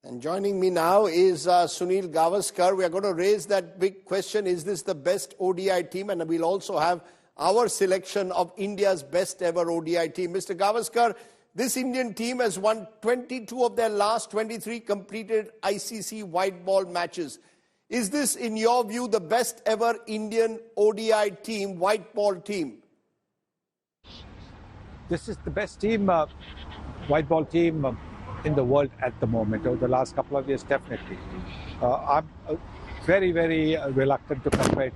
And joining me now is Sunil Gavaskar. We are going to raise that big question, is this the best ODI team? And we'll also have our selection of India's best ever ODI team. Mr. Gavaskar, this Indian team has won 22 of their last 23 completed ICC white ball matches. Is this, in your view, the best ever Indian ODI team, white ball team? This is the best team, white ball team in the world at the moment. Over the last couple of years, definitely. I'm very, very reluctant to compare,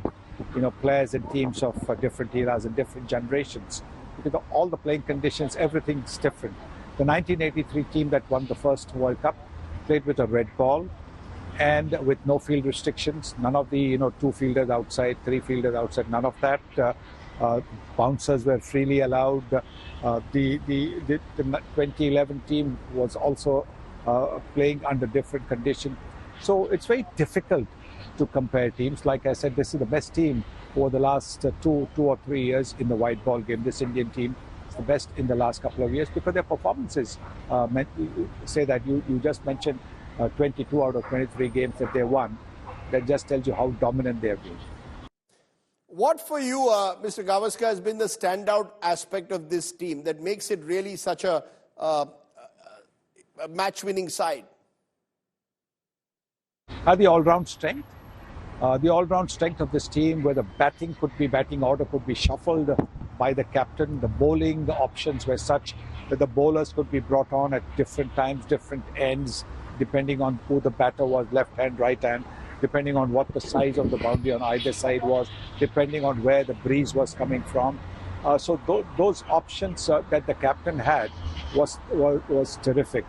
players and teams of different eras and different generations. Because all the playing conditions, everything's different. The 1983 team that won the first World Cup played with a red ball and with no field restrictions. None of the, two fielders outside, three fielders outside, none of that. Bouncers were freely allowed. The 2011 team was also playing under different conditions. So it's very difficult to compare teams. Like I said, this is the best team over the last two or 3 years in the white ball game. This Indian team is the best in the last couple of years because their performances say that. You just mentioned 22 out of 23 games that they won. That just tells you how dominant they have been. What for you, Mr. Gavaskar, has been the standout aspect of this team that makes it really such a match-winning side? The all-round strength. The all-round strength of this team, where the batting order could be shuffled by the captain. The bowling options were such that the bowlers could be brought on at different times, different ends, depending on who the batter was, left hand, right hand, depending on what the size of the boundary on either side was, depending on where the breeze was coming from. So those options that the captain had was terrific.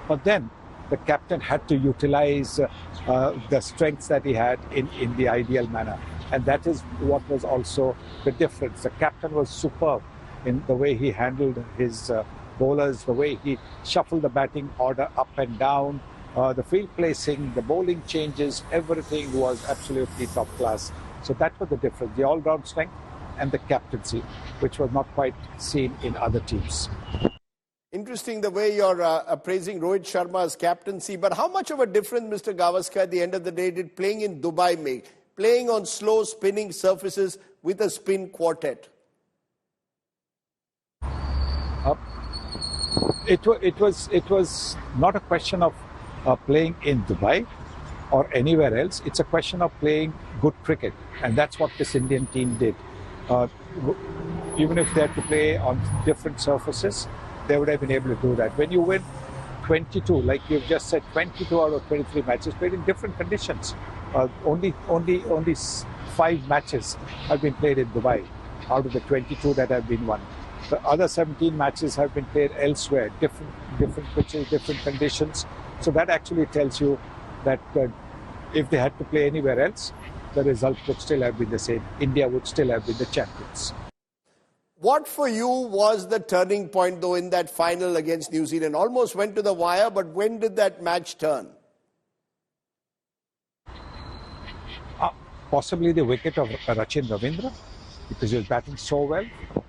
But then the captain had to utilize the strengths that he had in the ideal manner. And that is what was also the difference. The captain was superb in the way he handled his bowlers, the way he shuffled the batting order up and down, the field placing, the bowling changes, everything was absolutely top class. So that was the difference, the all-round strength and the captaincy, which was not quite seen in other teams. Interesting the way you're praising Rohit Sharma's captaincy, but how much of a difference, Mr. Gavaskar, at the end of the day, did playing in Dubai make? Playing on slow spinning surfaces with a spin quartet? It was not a question of playing in Dubai or anywhere else. It's a question of playing good cricket, and that's what this Indian team did. Even if they had to play on different surfaces, they would have been able to do that. When you win 22, like you've just said, 22 out of 23 matches played in different conditions. Only 5 matches have been played in Dubai out of the 22 that have been won. The other 17 matches have been played elsewhere, different pitches, different conditions. So that actually tells you that if they had to play anywhere else, the result would still have been the same. India would still have been the champions. What for you was the turning point, though, in that final against New Zealand? Almost went to the wire, but when did that match turn? Possibly the wicket of Rachin Ravindra, because he was batting so well.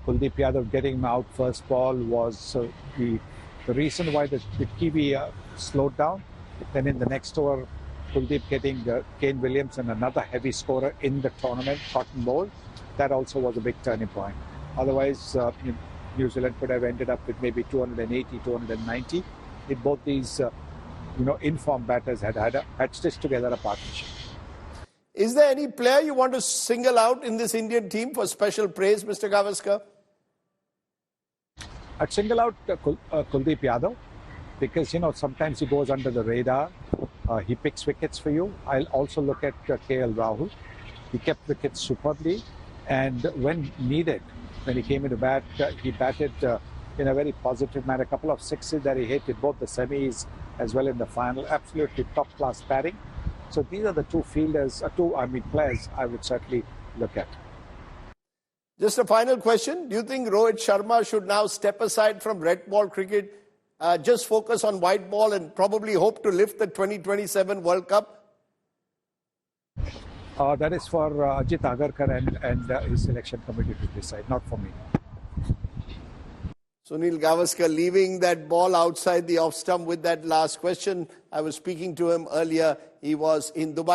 Kuldeep Yadav getting him out first ball was the reason why the Kiwi slowed down. Then in the next over, Kuldeep getting Kane Williamson, another heavy scorer in the tournament, cotton ball. That also was a big turning point. Otherwise, New Zealand could have ended up with maybe 280, 290. If both these, informed batters had stitched together a partnership. Is there any player you want to single out in this Indian team for special praise, Mr. Gavaskar? I'd single out Kuldeep Yadav because, sometimes he goes under the radar. He picks wickets for you. I'll also look at KL Rahul. He kept wickets superbly. And when needed, when he came into bat, he batted in a very positive manner. A couple of sixes that he hit in both the semis as well in the final. Absolutely top-class batting. So these are the two players I would certainly look at. Just a final question. Do you think Rohit Sharma should now step aside from red ball cricket, just focus on white ball and probably hope to lift the 2027 World Cup? That is for Ajit Agarkar and his selection committee to decide, not for me. Sunil Gavaskar leaving that ball outside the off stump with that last question. I was speaking to him earlier. He was in Dubai.